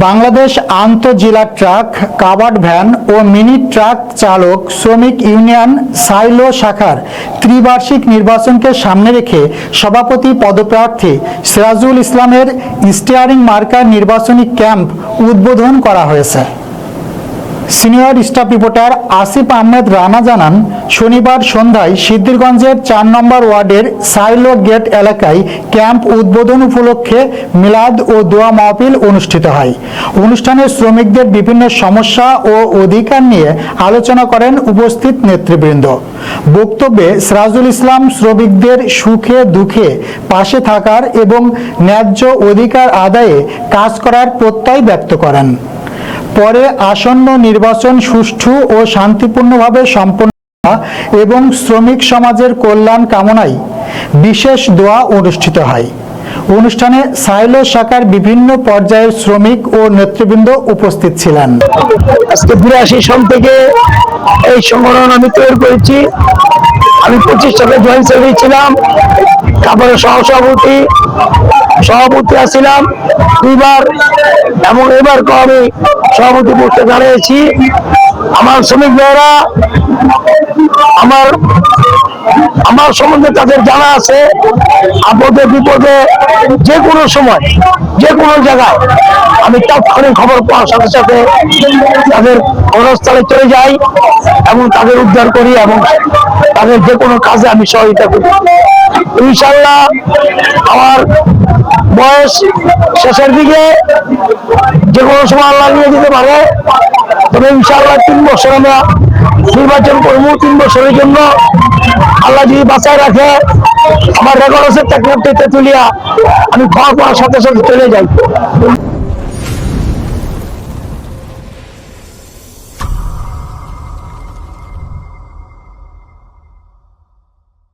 Bangladesh আন্তঃজেলা truck, covered van ও mini truck চালক শ্রমিক union silo শাখার ত্রিবার্ষিক নির্বাচনকে সামনে রেখে সভাপতি পদপ্রার্থী সিরাজুল ইসলামের স্টিয়ারিং মার্কার নির্বাচনী ক্যাম্প উদ্বোধন করা হয়েছে। Senior staff reporter Asif Ahmed Rana জানান, শনিবার সন্ধ্যায় সিদ্ধিরগঞ্জের ৪ নম্বর ওয়ার্ডের সাইলো গেট এলাকায় ক্যাম্প উদ্বোধন উপলক্ষে মিলাদ ও দোয়া মাহফিল অনুষ্ঠিত হয়। অনুষ্ঠানে শ্রমিকদের বিভিন্ন সমস্যা ও অধিকার নিয়ে আলোচনা করেন উপস্থিত নেতৃবৃন্দ। বক্তব্যে সিরাজুল ইসলাম শ্রমিকদের সুখে দুঃখে পাশে থাকার এবং ন্যায্য অধিকার আদায়ে কাজ করার প্রত্যয় ব্যক্ত করেন। পরে আসন্ন নির্বাচন সুষ্ঠু ও শান্তিপূর্ণভাবে সম্পন্ন এবং শ্রমিক সমাজের কল্যাণ কামনায় বিশেষ দোয়া অনুষ্ঠিত হয়। অনুষ্ঠানে সাইলো শাখার বিভিন্ন পর্যায়ের শ্রমিক ও নেতৃবৃন্দ উপস্থিত ছিলেন। আজকে ৮২ সন থেকে এই সংগঠন আমি তৈরি করেছি। আমি 25 সালে জয়েন্ট সেক্রেটারি ছিলাম, তারপরে সভাপতি আছিলাম দুইবার এবং এবার আমি সভাপতি পোস্টে দাঁড়িয়েছি। আমার শ্রমিক ভাইয়েরা আমার সম্বন্ধে তাদের জানা আছে। আপদে বিপদে যে কোনো সময় যে কোনো জায়গায় আমি তাৎক্ষণিক খবর পাওয়ার সাথে সাথে তাদের ঘটনাস্থলে চলে যাই এবং তাদের উদ্ধার করি এবং তাদের যে কোনো কাজে আমি সহযোগিতা করি। ইনশাআল্লাহ আমার বয়স শেষের দিকে, যে কোনো সময় আল্লাহ নিয়ে যেতে পারে, তবে ইনশাআল্লাহ 3 বছর আমরা নির্বাচন করবো। 3 বছরের জন্য আল্লাহ যদি বাঁচায় রাখে, আমার রেকর্ড আছে তেতুলিয়া, আমি খাওয়া পাওয়ার সাথে সাথে চলে যাই।